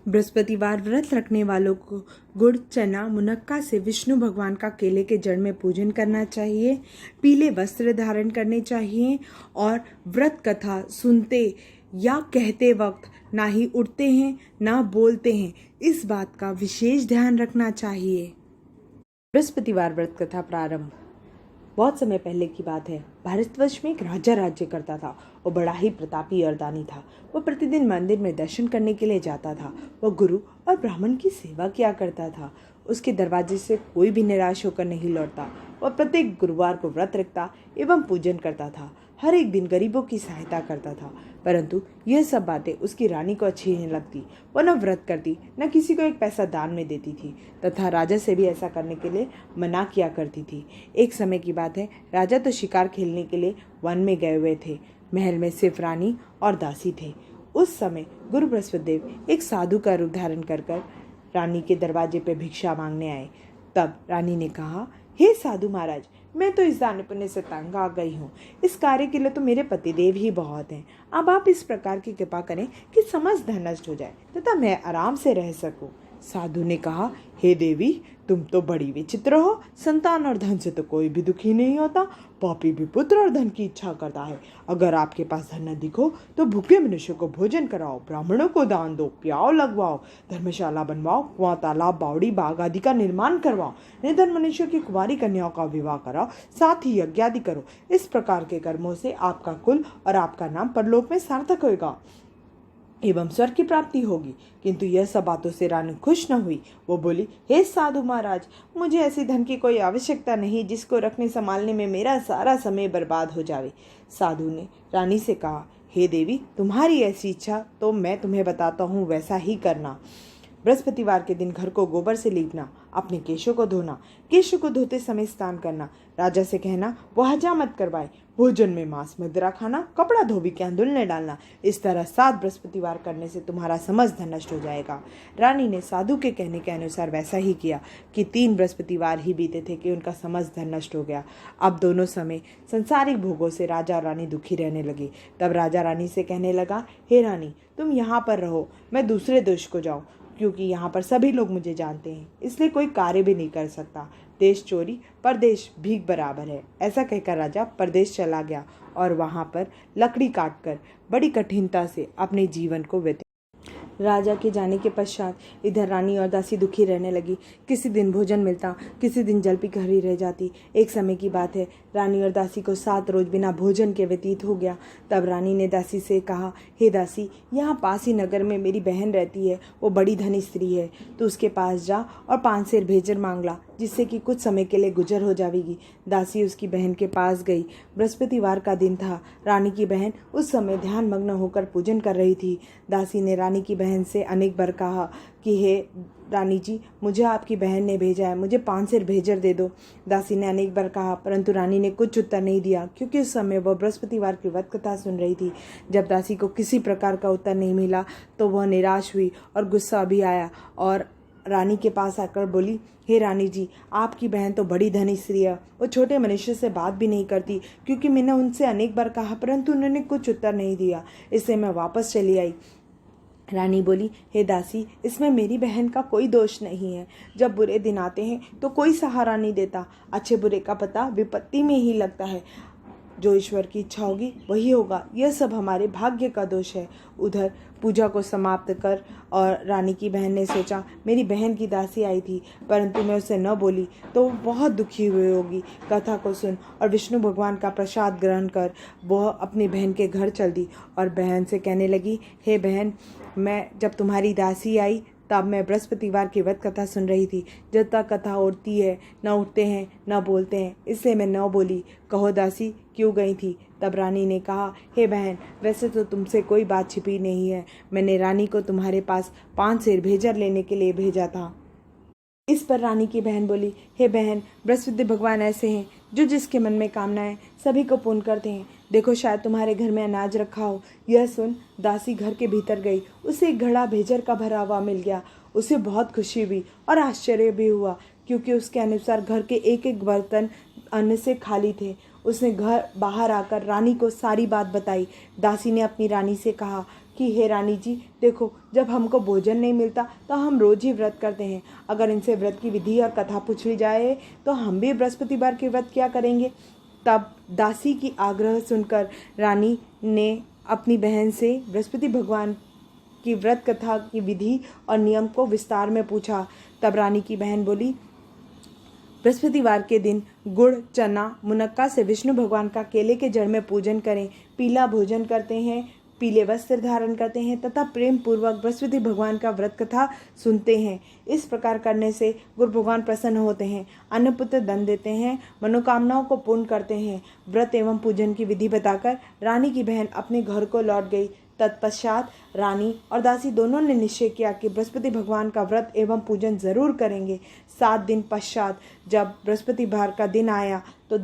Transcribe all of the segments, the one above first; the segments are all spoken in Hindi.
बृहस्पतिवार व्रत रखने वालों को गुड़, चना, मुनक्का से विष्णु भगवान का केले के जड़ में पूजन करना चाहिए। पीले वस्त्र धारण करने चाहिए और व्रत कथा सुनते या कहते वक्त ना ही उठते हैं ना बोलते हैं, इस बात का विशेष ध्यान रखना चाहिए। बृहस्पतिवार व्रत कथा प्रारंभ। बहुत समय पहले की बात है। भारतवर्ष में एक राजा राज्य करता था। वो बड़ा ही प्रतापी और दानी था। वह प्रतिदिन मंदिर में दर्शन करने के लिए जाता था। वह गुरु और ब्राह्मण की सेवा किया करता था। उसके दरवाजे से कोई भी निराश होकर नहीं लौटता। वह प्रत्येक गुरुवार को व्रत रखता एवं पूजन करता था। हर एक दिन गरीबों की सहायता करता था। परंतु यह सब बातें उसकी रानी को अच्छी नहीं लगती। वह न व्रत करती न किसी को एक पैसा दान में देती थी तथा राजा से भी ऐसा करने के लिए मना किया करती थी। एक समय की बात है। राजा तो शिकार खेलने के लिए वन में गए हुए थे। महल में सिर्फ रानी और दासी थे। उस समय गुरु बृहस्पति देव एक साधु का रूप धारण कर रानी के दरवाजे पर भिक्षा मांगने आए। तब रानी ने कहा, हे साधु महाराज, मैं तो इस दान पुण्य से तंग आ गई हूँ। इस कार्य के लिए तो मेरे पतिदेव ही बहुत हैं। अब आप इस प्रकार की कृपा करें कि समस्त धन नष्ट हो जाए तथा मैं आराम से रह सकूं। साधु ने कहा, हे देवी, तुम तो बड़ी विचित्र हो। संतान और धन से तो कोई भी दुखी नहीं होता। पापी भी पुत्र और धन की इच्छा करता है। अगर आपके पास धन अधिक हो तो भूखे मनुष्य को भोजन कराओ, ब्राह्मणों को दान दो, प्याव लगवाओ, धर्मशाला बनवाओ, कुआं, तालाब, बावड़ी, बाग आदि का निर्माण करवाओ, निर्धन मनुष्य की कुंवारी कन्याओं का विवाह कराओ, साथ ही यज्ञ आदि करो। इस प्रकार के कर्मों से आपका कुल और आपका नाम परलोक में सार्थक होगा एवं स्वर्ग की प्राप्ति होगी। किंतु यह सब बातों से रानी खुश न हुई। वो बोली, हे साधु महाराज, मुझे ऐसी धन की कोई आवश्यकता नहीं जिसको रखने संभालने में मेरा सारा समय बर्बाद हो जावे। साधु ने रानी से कहा, हे देवी, तुम्हारी ऐसी इच्छा तो मैं तुम्हें बताता हूँ, वैसा ही करना। बृहस्पतिवार के दिन घर को गोबर से लीपना, अपने केशों को धोना, केशों को धोते समय स्नान करना, राजा से कहना वो हजामत करवाए, भोजन में मांस मदिरा खाना, कपड़ा धोबी के यहाँ धुलने डालना। इस तरह 7 बृहस्पतिवार करने से तुम्हारा समस्त धन नष्ट हो जाएगा। रानी ने साधु के कहने के अनुसार वैसा ही किया कि 3 बृहस्पतिवार ही बीते थे कि उनका समस्त धन नष्ट हो गया। अब दोनों समय संसारिक भोगों से राजा और रानी दुखी रहने लगे। तब राजा रानी से कहने लगा, हे रानी, तुम यहाँ पर रहो, मैं दूसरे देश को जाऊँ, क्योंकि यहाँ पर सभी लोग मुझे जानते हैं, इसलिए कोई कार्य भी नहीं कर सकता। देश चोरी परदेश भीख बराबर है। ऐसा कहकर राजा परदेश चला गया और वहाँ पर लकड़ी काटकर बड़ी कठिनता से अपने जीवन को व्यतीत। राजा के जाने के पश्चात इधर रानी और दासी दुखी रहने लगी। किसी दिन भोजन मिलता, किसी दिन जल पी खरी रह जाती। एक समय की बात है। रानी और दासी को 7 रोज बिना भोजन के व्यतीत हो गया। तब रानी ने दासी से कहा, हे दासी, यहाँ पास ही नगर में मेरी बहन रहती है। वो बड़ी धनी स्त्री है। तो उसके पास जा और 5 सेर भेजर मांग ला, जिससे कि कुछ समय के लिए गुजर हो जाएगी। दासी उसकी बहन के पास गई। बृहस्पतिवार का दिन था। रानी की बहन उस समय ध्यान मग्न होकर पूजन कर रही थी। दासी ने रानी की बहन से अनेक बार कहा कि हे रानी जी, मुझे आपकी बहन ने भेजा है, मुझे 5 सेर भेजर दे दो। दासी ने अनेक बार कहा, परंतु रानी ने कुछ उत्तर नहीं दिया, क्योंकि उस समय वह बृहस्पतिवार की व्रत कथा सुन रही थी। जब दासी को किसी प्रकार का उत्तर नहीं मिला तो वह निराश हुई और गुस्सा भी आया और रानी के पास आकर बोली, हे रानी जी, आपकी बहन तो बड़ी धनी स्त्री है। वो छोटे मनुष्य से बात भी नहीं करती, क्योंकि मैंने उनसे अनेक बार कहा, परंतु उन्होंने कुछ उत्तर नहीं दिया। इससे मैं वापस चली आई। रानी बोली, हे दासी, इसमें मेरी बहन का कोई दोष नहीं है। जब बुरे दिन आते हैं तो कोई सहारा नहीं देता। अच्छे बुरे का पता विपत्ति में ही लगता है। जो ईश्वर की इच्छा होगी वही होगा। यह सब हमारे भाग्य का दोष है। उधर पूजा को समाप्त कर और रानी की बहन ने सोचा, मेरी बहन की दासी आई थी, परंतु मैं उसे न बोली तो वो बहुत दुखी हुई होगी। कथा को सुन और विष्णु भगवान का प्रसाद ग्रहण कर वह अपनी बहन के घर चल दी और बहन से कहने लगी, हे बहन, मैं जब तुम्हारी दासी आई तब मैं बृहस्पतिवार की व्रत कथा सुन रही थी। जब तक कथा उठती है न उठते हैं न बोलते हैं, इसलिए मैं न बोली। कहो दासी, क्यों गई थी? तब रानी ने कहा, हे बहन, वैसे तो तुमसे कोई बात छिपी नहीं है। मैंने रानी को तुम्हारे पास 5 सेर भेजर लेने के लिए भेजा था। इस पर रानी की बहन बोली, हे बहन, बृहस्पति भगवान ऐसे हैं जो जिसके मन में कामना है सभी को पूर्ण करते हैं। देखो, शायद तुम्हारे घर में अनाज रखा हो। यह सुन दासी घर के भीतर गई। उसे एक घड़ा भेजर का भरा हुआ मिल गया। उसे बहुत खुशी हुई और आश्चर्य भी हुआ, क्योंकि उसके अनुसार घर के एक एक बर्तन अन्न से खाली थे। उसने घर बाहर आकर रानी को सारी बात बताई। दासी ने अपनी रानी से कहा कि हे रानी जी देखो, जब हमको भोजन नहीं मिलता तो हम रोज ही व्रत करते हैं। अगर इनसे व्रत की विधि और कथा पूछ ली जाए तो हम भी बृहस्पतिवार के व्रत क्या करेंगे। तब दासी की आग्रह सुनकर रानी ने अपनी बहन से बृहस्पति भगवान की व्रत कथा की विधि और नियम को विस्तार में पूछा। तब रानी की बहन बोली, बृहस्पतिवार के दिन गुड़, चना, मुनक्का से विष्णु भगवान का केले के जड़ में पूजन करें, पीला भोजन करते हैं, पीले वस्त्र धारण करते हैं तथा प्रेम पूर्वक बृहस्पति भगवान का व्रत कथा सुनते हैं। इस प्रकार करने से गुरु भगवान प्रसन्न होते हैं, अन्नपुत्र दन देते हैं, मनोकामनाओं को पूर्ण करते हैं। व्रत एवं पूजन की विधि बताकर रानी की बहन अपने घर को लौट गई। तत्पश्चात रानी और दासी दोनों ने निश्चय किया कि बृहस्पति भगवान का व्रत एवं पूजन जरूर करेंगे। 7 दिन पश्चात जब बृहस्पतिवार का दिन आया तो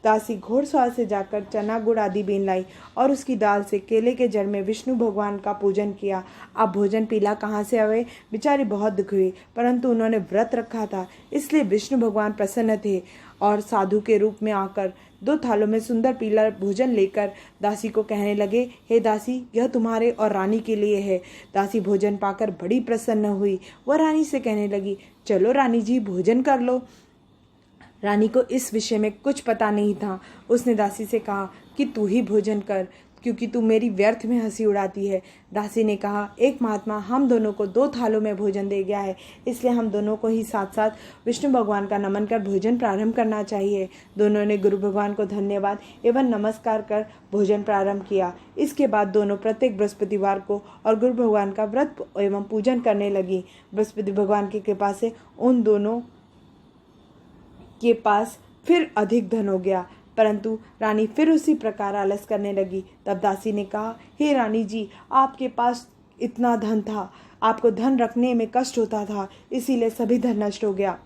दासी घोड़सवार से जाकर चना, गुड़ आदि बीन लाई और उसकी दाल से केले के जड़ में विष्णु भगवान का पूजन किया। अब भोजन पीला कहाँ से आवे, बेचारी बहुत दुखी हुई, परंतु उन्होंने व्रत रखा था इसलिए विष्णु भगवान प्रसन्न थे और साधु के रूप में आकर 2 थालों में सुंदर पीला भोजन लेकर दासी को कहने लगे, हे दासी, यह तुम्हारे और रानी के लिए है। दासी भोजन पाकर बड़ी प्रसन्न हुई। वह रानी से कहने लगी, चलो रानी जी भोजन कर लो। रानी को इस विषय में कुछ पता नहीं था। उसने दासी से कहा कि तू ही भोजन कर, क्योंकि तू मेरी व्यर्थ में हंसी उड़ाती है। दासी ने कहा, एक महात्मा हम दोनों को 2 थालों में भोजन दे गया है, इसलिए हम दोनों को ही साथ साथ विष्णु भगवान का नमन कर भोजन प्रारंभ करना चाहिए। दोनों ने गुरु भगवान को धन्यवाद एवं नमस्कार कर भोजन प्रारंभ किया। इसके बाद दोनों प्रत्येक बृहस्पतिवार को और गुरु भगवान का व्रत एवं पूजन करने लगी। बृहस्पति भगवान की कृपा से उन दोनों के पास फिर अधिक धन हो गया, परंतु रानी फिर उसी प्रकार आलस करने लगी। तब दासी ने कहा, हे रानी जी, आपके पास इतना धन था, आपको धन रखने में कष्ट होता था, इसीलिए सभी धन नष्ट हो गया।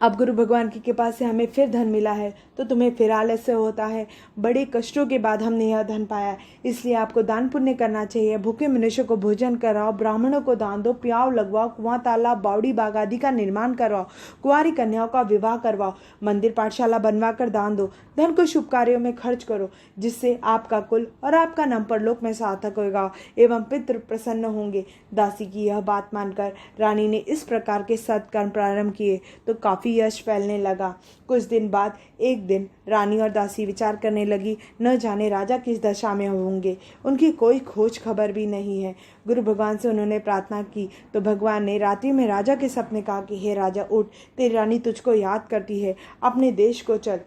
अब गुरु भगवान की कृपा से हमें फिर धन मिला है तो तुम्हें फिर आलस्य होता है। बड़े कष्टों के बाद हमने यह धन पाया, इसलिए आपको दान पुण्य करना चाहिए। भूखे मनुष्य को भोजन कराओ, ब्राह्मणों को दान दो, प्याव लगवाओ, कुआं, तालाब, बावड़ी, बाग आदि का निर्माण करवाओ, कुंवारी कन्याओं का विवाह करवाओ, मंदिर पाठशाला बनवा कर दान दो। धन को शुभ कार्यों में खर्च करो, जिससे आपका कुल और आपका नाम परलोक में सार्थक होगा एवं पितृ प्रसन्न होंगे। दासी की यह बात मानकर रानी ने इस प्रकार के सत्कर्म प्रारंभ किए तो काफी यश फैलने लगा। कुछ दिन बाद एक दिन रानी और दासी विचार करने लगी, न जाने राजा किस दशा में होंगे, उनकी कोई खोज खबर भी नहीं है। गुरु भगवान से उन्होंने प्रार्थना की तो भगवान ने रात्रि में राजा के सपने कहा कि हे राजा उठ, तेरी रानी तुझको याद करती है, अपने देश को चल।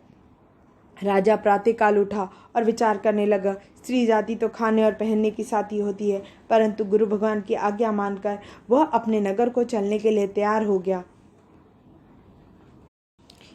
राजा प्रातःकाल उठा और विचार करने लगा, स्त्री जाति तो खाने और पहनने की साथी होती है, परंतु गुरु भगवान की आज्ञा मानकर वह अपने नगर को चलने के लिए तैयार हो गया।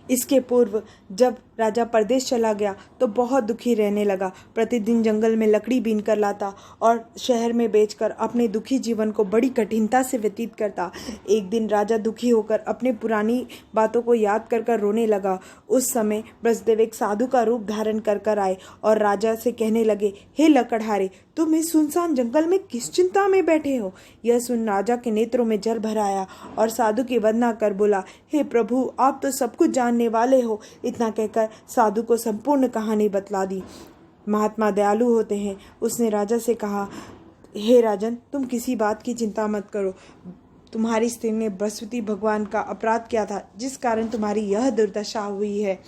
इसके पूर्व जब राजा परदेश चला गया तो बहुत दुखी रहने लगा। प्रतिदिन जंगल में लकड़ी बीन कर लाता और शहर में बेचकर अपने दुखी जीवन को बड़ी कठिनता से व्यतीत करता। एक दिन राजा दुखी होकर अपने पुरानी बातों को याद कर रोने लगा। उस समय ब्रजदेव एक साधु का रूप धारण कर आए और राजा से कहने लगे, हे लकड़हारे, तुम इस सुनसान जंगल में किस चिंता में बैठे हो। यह सुन राजा के नेत्रों में जल भर आया और साधु की वंदना कर बोला, हे प्रभु, आप तो सब कुछ जानने वाले हो। इतना कहकर साधु को संपूर्ण कहानी बतला दी। महात्मा दयालु होते हैं। उसने राजा से कहा, हे राजन, तुम किसी बात की चिंता मत करो। तुम्हारी स्त्री ने बृहस्पति भगवान का अपराध किया था, जिस कारण तुम्हारी यह दुर्दशा हुई है।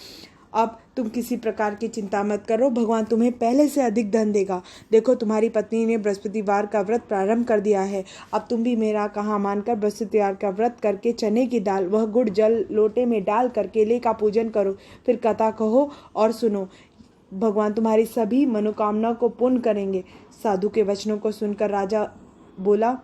अब तुम किसी प्रकार की चिंता मत करो, भगवान तुम्हें पहले से अधिक धन देगा। देखो, तुम्हारी पत्नी ने बृहस्पतिवार का व्रत प्रारंभ कर दिया है। अब तुम भी मेरा कहा मानकर बृहस्पतिवार का व्रत करके चने की दाल वह गुड़ जल लोटे में डाल कर केले का पूजन करो, फिर कथा कहो और सुनो। भगवान तुम्हारी सभी मनोकामनाओं को पूर्ण करेंगे। साधु के वचनों को सुनकर राजा बोला,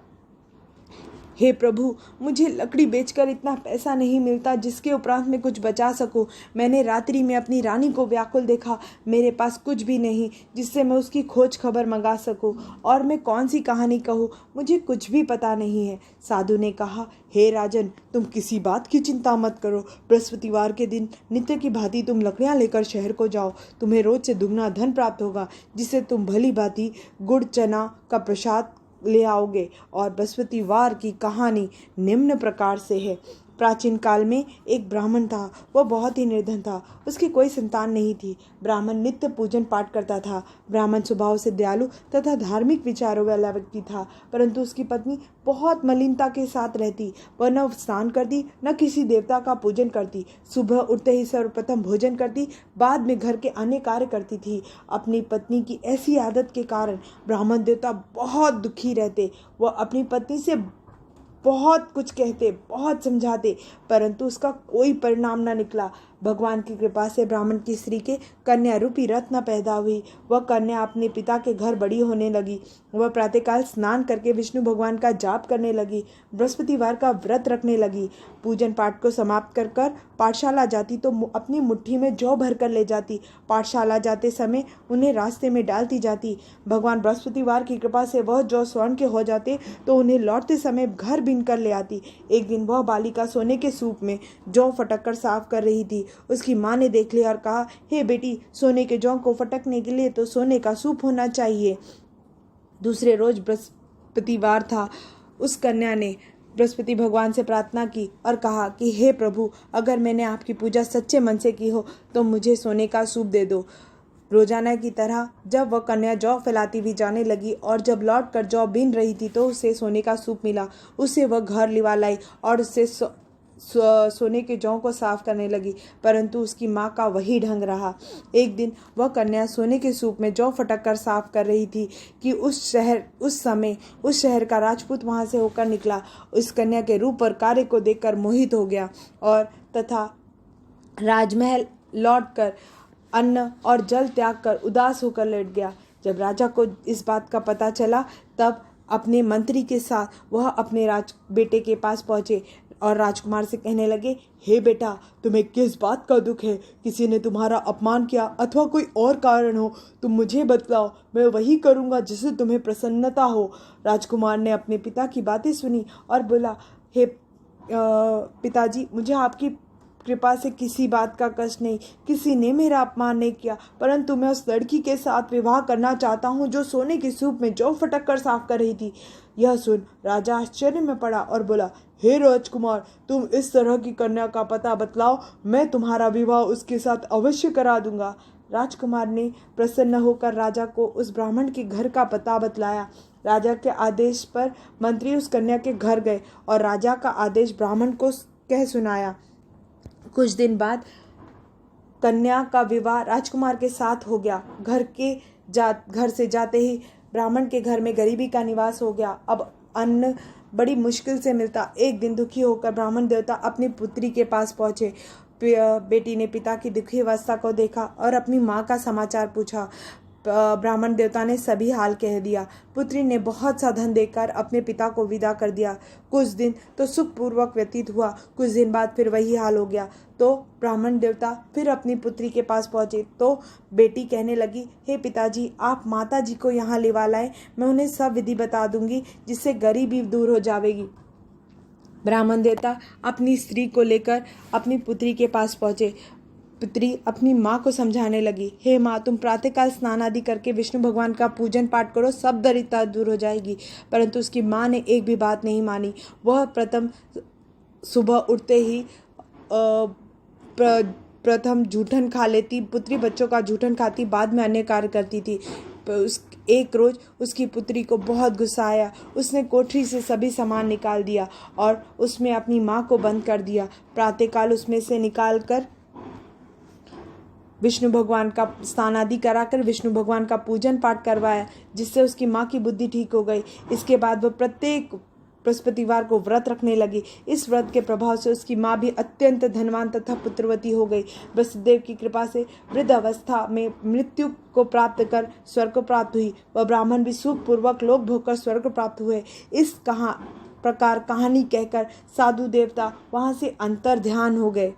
हे प्रभु, मुझे लकड़ी बेचकर इतना पैसा नहीं मिलता जिसके उपरांत में कुछ बचा सकूं। मैंने रात्रि में अपनी रानी को व्याकुल देखा, मेरे पास कुछ भी नहीं जिससे मैं उसकी खोज खबर मंगा सकूं, और मैं कौन सी कहानी कहूं, मुझे कुछ भी पता नहीं है। साधु ने कहा, हे राजन, तुम किसी बात की चिंता मत करो। बृहस्पतिवार के दिन नित्य की भांति तुम लकड़ियां लेकर शहर को जाओ। तुम्हें रोज से दुगना धन प्राप्त होगा, जिससे तुम भली भांति गुड़ चना का प्रसाद ले आओगे। और बृहस्पतिवार की कहानी निम्न प्रकार से है। प्राचीन काल में एक ब्राह्मण था। वह बहुत ही निर्धन था, उसकी कोई संतान नहीं थी। ब्राह्मण नित्य पूजन पाठ करता था। ब्राह्मण स्वभाव से दयालु तथा धार्मिक विचारों वाला व्यक्ति था, परंतु उसकी पत्नी बहुत मलिनता के साथ रहती। वह न स्नान करती, न किसी देवता का पूजन करती। सुबह उठते ही सर्वप्रथम भोजन करती, बाद में घर के अन्य कार्य करती थी। अपनी पत्नी की ऐसी आदत के कारण ब्राह्मण देवता बहुत दुखी रहते। वह अपनी पत्नी से बहुत कुछ कहते, बहुत समझाते, परंतु उसका कोई परिणाम न निकला। भगवान की कृपा से ब्राह्मण की स्त्री के कन्या रूपी रत्न पैदा हुई। वह कन्या अपने पिता के घर बड़ी होने लगी। वह प्रातःकाल स्नान करके विष्णु भगवान का जाप करने लगी, बृहस्पतिवार का व्रत रखने लगी। पूजन पाठ को समाप्त कर कर पाठशाला जाती तो अपनी मुट्ठी में जौ भर कर ले जाती। पाठशाला जाते समय उन्हें रास्ते में डालती जाती। भगवान बृहस्पतिवार की कृपा से वह जौ स्वर्ण के हो जाते तो उन्हें लौटते समय घर बीन कर ले आती। एक दिन वह बालिका सोने के सूप में जौ फटक कर साफ कर रही थी। उसकी माँ ने देख लिया और कहा, हे बेटी, सोने के जौ को फटकने के लिए तो सोने का सूप होना चाहिए। दूसरे रोज बृहस्पतिवार था। उस कन्या ने बृहस्पति भगवान से प्रार्थना की और कहा कि हे प्रभु, अगर मैंने आपकी पूजा सच्चे मन से की हो तो मुझे सोने का सूप दे दो। रोजाना की तरह जब वह कन्या जौ फैलाती हुई जाने लगी और जब लौट कर जौ बीन रही थी तो उसे सोने का सूप मिला। उसे वह घर लिवा लाई और उससे सोने के जौ को साफ करने लगी, परंतु उसकी माँ का वही ढंग रहा। एक दिन वह कन्या सोने के सूप में जौ फटक कर साफ कर रही थी कि उस शहर का राजपूत वहां से होकर निकला। उस कन्या के रूप और कार्य को देखकर मोहित हो गया और तथा राजमहल लौटकर अन्न और जल त्याग कर उदास होकर लेट गया। जब राजा को इस बात का पता चला तब अपने मंत्री के साथ वह अपने बेटे के पास पहुंचे और राजकुमार से कहने लगे, हे बेटा, तुम्हें किस बात का दुख है? किसी ने तुम्हारा अपमान किया अथवा कोई और कारण हो, तुम मुझे बतलाओ, मैं वही करूँगा जिससे तुम्हें प्रसन्नता हो। राजकुमार ने अपने पिता की बातें सुनी और बोला, हे पिताजी, मुझे आपकी कृपा से किसी बात का कष्ट नहीं, किसी ने मेरा अपमान नहीं किया, परंतु मैं उस लड़की के साथ विवाह करना चाहता हूँ जो सोने के सूप में जौ फटक कर साफ कर रही थी। यह सुन राजा आश्चर्य में पड़ा और बोला, हे राजकुमार, तुम इस तरह की कन्या का पता बतलाओ, मैं तुम्हारा विवाह उसके साथ अवश्य करा दूंगा। राजकुमार ने प्रसन्न होकर राजा को उस ब्राह्मण के घर का पता बतलाया। राजा के आदेश पर मंत्री उस कन्या के घर गए और राजा का आदेश ब्राह्मण को कह सुनाया। कुछ दिन बाद कन्या का विवाह राजकुमार के साथ हो गया। घर से जाते ही ब्राह्मण के घर में गरीबी का निवास हो गया। अब अन्न बड़ी मुश्किल से मिलता। एक दिन दुखी होकर ब्राह्मण देवता अपनी पुत्री के पास पहुंचे। बेटी ने पिता की दुखी अवस्था को देखा और अपनी माँ का समाचार पूछा। ब्राह्मण देवता ने सभी हाल कह दिया। पुत्री ने बहुत सा धन देकर अपने पिता को विदा कर दिया। कुछ दिन तो सुखपूर्वक व्यतीत हुआ, कुछ दिन बाद फिर वही हाल हो गया। तो ब्राह्मण देवता फिर अपनी पुत्री के पास पहुंचे तो बेटी कहने लगी, हे पिताजी, आप माता जी को यहाँ लिवा लाए, मैं उन्हें सब विधि बता दूंगी जिससे गरीबी दूर हो जाएगी। ब्राह्मण देवता अपनी स्त्री को लेकर अपनी पुत्री के पास पहुंचे। पुत्री अपनी माँ को समझाने लगी, हे माँ, तुम प्रातःकाल स्नान आदि करके विष्णु भगवान का पूजन पाठ करो, सब दरिद्रता दूर हो जाएगी। परंतु उसकी माँ ने एक भी बात नहीं मानी। वह सुबह उठते ही प्रथम जूठन खा लेती, पुत्री बच्चों का जूठन खाती, बाद में अन्य कार्य करती थी। एक रोज उसकी पुत्री को बहुत गुस्सा आया। उसने कोठरी से सभी सामान निकाल दिया और उसमें अपनी माँ को बंद कर दिया। प्रातःकाल उसमें से निकाल कर विष्णु भगवान का स्नान आदि कराकर विष्णु भगवान का पूजन पाठ करवाया, जिससे उसकी माँ की बुद्धि ठीक हो गई। इसके बाद वह प्रत्येक बृहस्पतिवार को व्रत रखने लगी। इस व्रत के प्रभाव से उसकी माँ भी अत्यंत धनवान तथा पुत्रवती हो गई। वसुदेव की कृपा से वृद्ध अवस्था में मृत्यु को प्राप्त कर स्वर्ग को प्राप्त हुई। वह ब्राह्मण भी सुखपूर्वक लोक भोग कर स्वर्ग प्राप्त हुए। इस प्रकार कहानी कहकर साधु देवता वहां से अंतर ध्यान हो गए।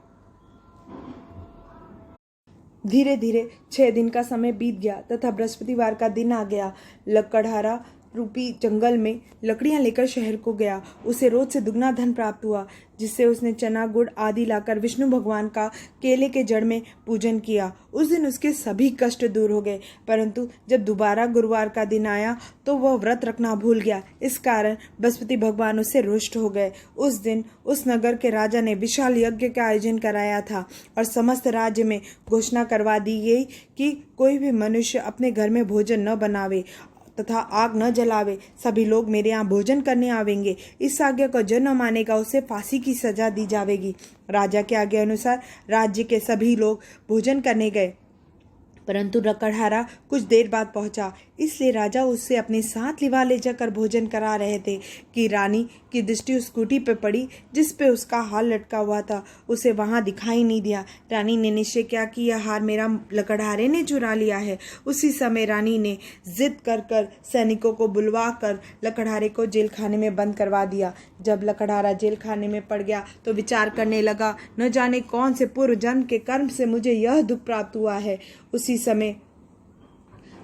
धीरे धीरे 6 दिन का समय बीत गया तथा बृहस्पतिवार का दिन आ गया। लकड़हारा रूपी जंगल में लकड़ियां लेकर शहर को गया। उसे रोज से दुगना धन प्राप्त हुआ, जिससे उसने चना गुड़ आदि लाकर विष्णु भगवान का केले के जड़ में पूजन किया। उस दिन उसके सभी कष्ट दूर हो गए, परंतु जब दोबारा गुरुवार का दिन आया तो वह व्रत रखना भूल गया। इस कारण बृहस्पति भगवान उससे रुष्ट हो गए। उस दिन उस नगर के राजा ने विशाल यज्ञ का आयोजन कराया था और समस्त राज्य में घोषणा करवा दी गई कि कोई भी मनुष्य अपने घर में भोजन न बनावे तथा आग न जलावे। सभी लोग मेरे यहाँ भोजन करने आवेंगे। इस आज्ञा को जो न मानेगा उसे फांसी की सजा दी जाएगी। राजा के आज्ञा अनुसार राज्य के सभी लोग भोजन करने गए, परंतु लकड़हारा कुछ देर बाद पहुंचा, इसलिए राजा उससे अपने साथ लिवा ले जाकर भोजन करा रहे थे कि रानी की दृष्टि उस कुटी पर पड़ी जिस पे उसका हार लटका हुआ था। उसे वहां दिखाई नहीं दिया। रानी ने निश्चय किया कि यह हार मेरा लकड़हारे ने चुरा लिया है। उसी समय रानी ने जिद कर सैनिकों को बुलवा कर लकड़हारे को जेल खाने में बंद करवा दिया। जब लकड़हारा जेल खाने में पड़ गया तो विचार करने लगा, न जाने कौन से पूर्व जन्म के कर्म से मुझे यह दुख प्राप्त हुआ है। उसी समय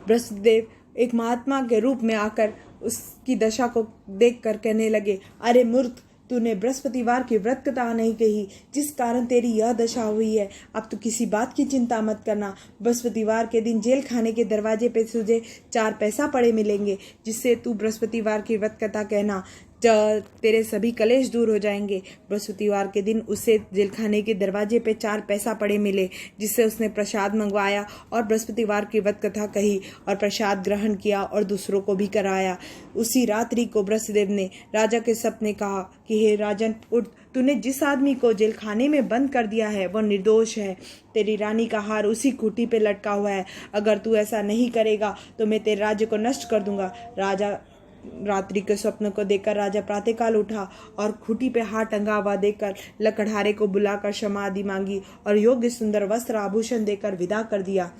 बृहस्पतिदेव एक महात्मा के रूप में आकर उसकी दशा को देखकर कहने लगे, अरे मूर्ख, तूने बृहस्पतिवार की व्रत कथा नहीं कही, जिस कारण तेरी यह दशा हुई है। अब तू किसी बात की चिंता मत करना। बृहस्पतिवार के दिन जेल खाने के दरवाजे पे तुझे 4 पैसा पड़े मिलेंगे, जिससे तू बृहस्पतिवार की व्रत कथा कहना, तेरे सभी कलेश दूर हो जाएंगे। बृहस्पतिवार के दिन उसे जेल खाने के दरवाजे पे 4 पैसा पड़े मिले, जिससे उसने प्रसाद मंगवाया और बृहस्पतिवार की व्रत कथा कही और प्रसाद ग्रहण किया और दूसरों को भी कराया। उसी रात्रि को बृहस्पतिदेव ने राजा के सपने कहा कि हे राजन, उठ, तूने जिस आदमी को जेल खाने में बंद कर दिया है वह निर्दोष है। तेरी रानी का हार उसी खूंटी पे लटका हुआ है। अगर तू ऐसा नहीं करेगा तो मैं तेरे राज्य को नष्ट कर दूंगा। राजा रात्रि के स्वप्न को देखकर राजा प्रातःकाल उठा और खूंटी पे हाथ टंगा हुआ देखकर लकड़हारे को बुलाकर क्षमा आदि मांगी और योग्य सुंदर वस्त्र आभूषण देकर विदा कर दिया।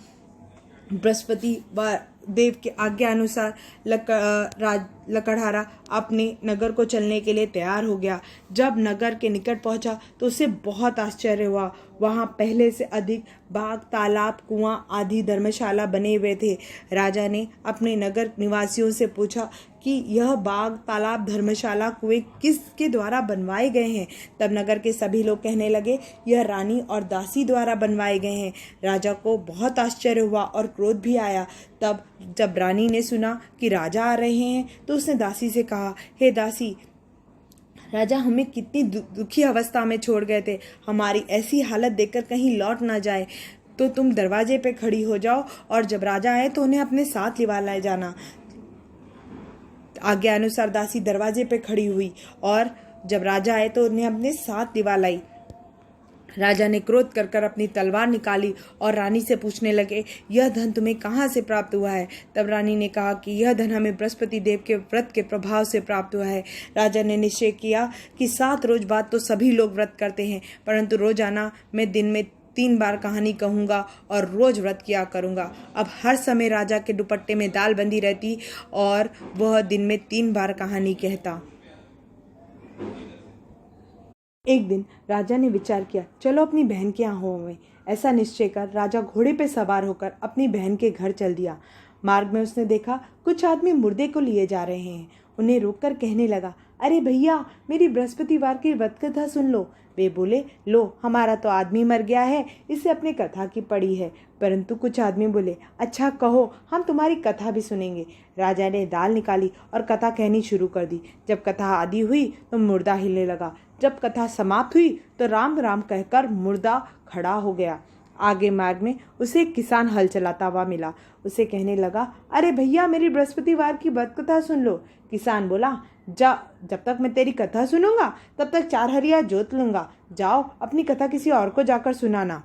बृहस्पति देव के आज्ञा अनुसार लकड़हारा अपने नगर को चलने के लिए तैयार हो गया। जब नगर के निकट पहुंचा तो उसे बहुत आश्चर्य हुआ। वहां पहले से अधिक बाग, तालाब, कुआं आदि धर्मशाला बने हुए थे। राजा ने अपने नगर निवासियों से पूछा कि यह बाग, तालाब, धर्मशाला, कुएं किसके द्वारा बनवाए गए हैं। तब नगर के सभी लोग कहने लगे, यह रानी और दासी द्वारा बनवाए गए हैं। राजा को बहुत आश्चर्य हुआ और क्रोध भी आया। तब जब रानी ने सुना कि राजा आ रहे हैं तो उसने दासी से कहा, हे दासी, राजा हमें कितनी दुखी अवस्था में छोड़ गए थे। हमारी ऐसी हालत देखकर कहीं लौट ना जाए, तो तुम दरवाजे पे खड़ी हो जाओ और जब राजा आए तो उन्हें अपने साथ लिवा लाए जाना। आज्ञा अनुसार दासी दरवाजे पे खड़ी हुई और जब राजा आए तो उन्हें अपने साथ लिवा लाई। राजा ने क्रोध कर अपनी तलवार निकाली और रानी से पूछने लगे, यह धन तुम्हें कहाँ से प्राप्त हुआ है। तब रानी ने कहा कि यह धन हमें बृहस्पति देव के व्रत के प्रभाव से प्राप्त हुआ है। राजा ने निश्चय किया कि 7 रोज बाद तो सभी लोग व्रत करते हैं, परंतु रोजाना मैं दिन में 3 बार कहानी कहूँगा और रोज व्रत किया करूँगा। अब हर समय राजा के दुपट्टे में दाल बंधी रहती और वह दिन में 3 बार कहानी कहता। एक दिन राजा ने विचार किया, चलो अपनी बहन के यहाँ हो में। ऐसा निश्चय कर राजा घोड़े पे सवार होकर अपनी बहन के घर चल दिया। मार्ग में उसने देखा कुछ आदमी मुर्दे को लिए जा रहे हैं। उन्हें रोककर कहने लगा, अरे भैया, मेरी बृहस्पतिवार की व्रत कथा सुन लो। वे बोले, लो, हमारा तो आदमी मर गया है, इसे अपने कथा की पड़ी है। परंतु कुछ आदमी बोले, अच्छा कहो, हम तुम्हारी कथा भी सुनेंगे। राजा ने दाल निकाली और कथा कहनी शुरू कर दी। जब कथा आदि हुई तो मुर्दा हिलने लगा। जब कथा समाप्त हुई तो राम राम कहकर मुर्दा खड़ा हो गया। आगे मार्ग में उसे एक किसान हल चलाता हुआ मिला। उसे कहने लगा, अरे भैया, मेरी बृहस्पतिवार की व्रत कथा सुन लो। किसान बोला, जब तक मैं तेरी कथा सुनूंगा तब तक 4 हरिया जोत लूंगा। जाओ, अपनी कथा किसी और को जाकर सुनाना।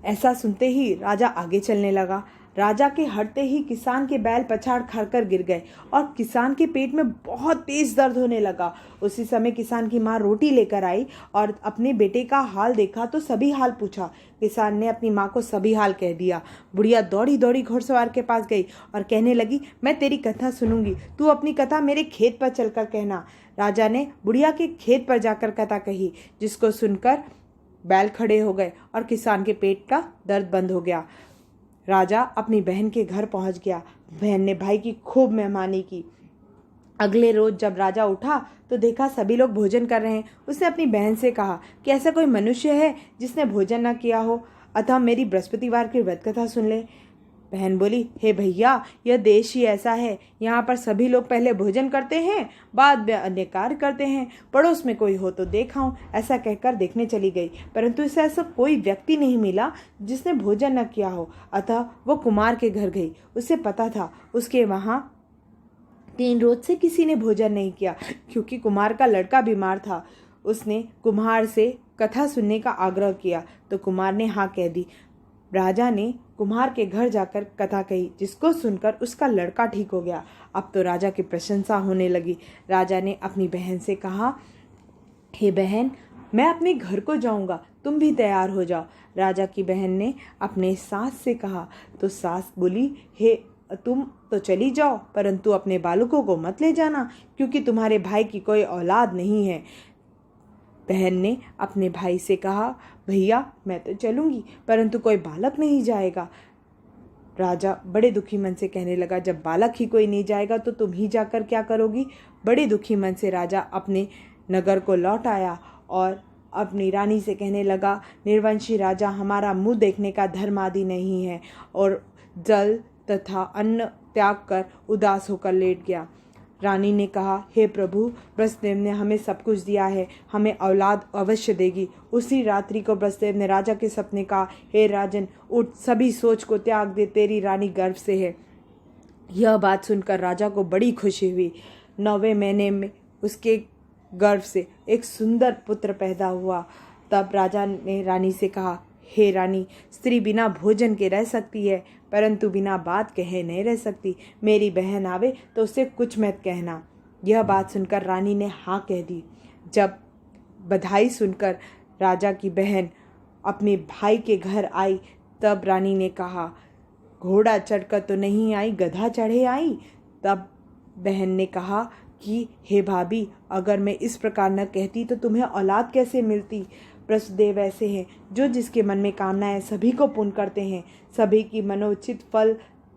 ऐसा सुनते ही राजा आगे चलने लगा। राजा के हटते ही किसान के बैल पछाड़ खाकर गिर गए और किसान के पेट में बहुत तेज दर्द होने लगा। उसी समय किसान की माँ रोटी लेकर आई और अपने बेटे का हाल देखा तो सभी हाल पूछा। किसान ने अपनी माँ को सभी हाल कह दिया। बुढ़िया दौड़ी दौड़ी घुड़सवार के पास गई और कहने लगी, मैं तेरी कथा सुनूंगी, तू अपनी कथा मेरे खेत पर चलकर कहना। राजा ने बुढ़िया के खेत पर जाकर कथा कही, जिसको सुनकर बैल खड़े हो गए और किसान के पेट का दर्द बंद हो गया। राजा अपनी बहन के घर पहुंच गया। बहन ने भाई की खूब मेहमानी की। अगले रोज जब राजा उठा तो देखा सभी लोग भोजन कर रहे हैं। उसने अपनी बहन से कहा कि ऐसा कोई मनुष्य है जिसने भोजन न किया हो, अतः मेरी बृहस्पतिवार की व्रत कथा सुन ले। बहन बोली, हे भैया, यह देश ही ऐसा है, यहाँ पर सभी लोग पहले भोजन करते हैं, बाद में अन्य कार्य करते हैं। पड़ोस में कोई हो तो देखाऊं। ऐसा कहकर देखने चली गई, परंतु इसे ऐसा कोई व्यक्ति नहीं मिला जिसने भोजन न किया हो। अतः वो कुमार के घर गई। उसे पता था उसके वहाँ 3 रोज से किसी ने भोजन नहीं किया, क्योंकि कुमार का लड़का बीमार था। उसने कुम्हार से कथा सुनने का आग्रह किया तो कुमार ने हाँ कह दी। राजा ने कुम्हार के घर जाकर कथा कही, जिसको सुनकर उसका लड़का ठीक हो गया। अब तो राजा की प्रशंसा होने लगी। राजा ने अपनी बहन से कहा, हे बहन, मैं अपने घर को जाऊंगा, तुम भी तैयार हो जाओ। राजा की बहन ने अपने सास से कहा तो सास बोली, हे तुम तो चली जाओ, परंतु अपने बालकों को मत ले जाना, क्योंकि तुम्हारे भाई की कोई औलाद नहीं है। बहन ने अपने भाई से कहा, भैया मैं तो चलूंगी, परंतु कोई बालक नहीं जाएगा। राजा बड़े दुखी मन से कहने लगा, जब बालक ही कोई नहीं जाएगा तो तुम ही जाकर क्या करोगी। बड़े दुखी मन से राजा अपने नगर को लौट आया और अपनी रानी से कहने लगा, निर्वंशी राजा, हमारा मुंह देखने का धर्म आदि नहीं है, और जल तथा अन्न त्याग कर उदास होकर लेट गया। रानी ने कहा, हे प्रभु, ब्रह्मदेव ने हमें सब कुछ दिया है, हमें औलाद अवश्य देगी। उसी रात्रि को ब्रह्मदेव ने राजा के सपने कहा, हे राजन, उठ, सभी सोच को त्याग दे, तेरी रानी गर्भ से है। यह बात सुनकर राजा को बड़ी खुशी हुई। 9वें महीने में उसके गर्भ से एक सुंदर पुत्र पैदा हुआ। तब राजा ने रानी से कहा, हे रानी, स्त्री बिना भोजन के रह सकती है, परंतु बिना बात कहे नहीं रह सकती। मेरी बहन आवे तो उसे कुछ मत कहना। यह बात सुनकर रानी ने हाँ कह दी। जब बधाई सुनकर राजा की बहन अपने भाई के घर आई, तब रानी ने कहा, घोड़ा चढ़कर तो नहीं आई, गधा चढ़े आई। तब बहन ने कहा कि हे भाभी, अगर मैं इस प्रकार न कहती तो तुम्हें औलाद कैसे मिलती। ब्रह्मदेव ऐसे हैं जो जिसके मन में कामना है सभी को पूर्ण करते हैं, सभी की मनोचित फल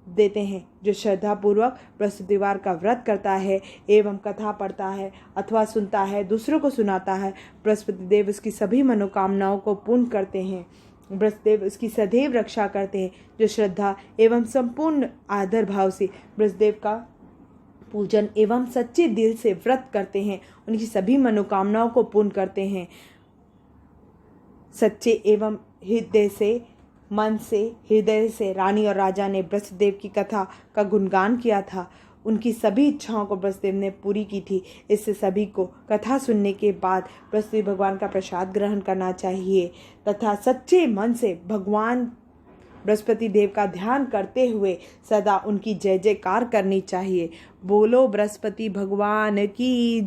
देते हैं। जो श्रद्धापूर्वक बृहस्पतिवार का व्रत करता है एवं कथा पढ़ता है अथवा सुनता है, दूसरों को सुनाता है, बृहस्पति देव उसकी सभी मनोकामनाओं को पूर्ण करते हैं। बृहस्पतिदेव उसकी सदैव रक्षा करते हैं। जो श्रद्धा एवं संपूर्ण आदर भाव से बृहस्पतिदेव का पूजन एवं सच्चे दिल से व्रत करते हैं, उनकी सभी मनोकामनाओं को पूर्ण करते हैं। सच्चे एवं हृदय से, मन से, हृदय से रानी और राजा ने बृहस्पतिदेव की कथा का गुणगान किया था। उनकी सभी इच्छाओं को बृहस्पतिदेव ने पूरी की थी। इससे सभी को कथा सुनने के बाद बृहस्पति भगवान का प्रसाद ग्रहण करना चाहिए तथा सच्चे मन से भगवान बृहस्पति देव का ध्यान करते हुए सदा उनकी जय जयकार करनी चाहिए। बोलो बृहस्पति भगवान की।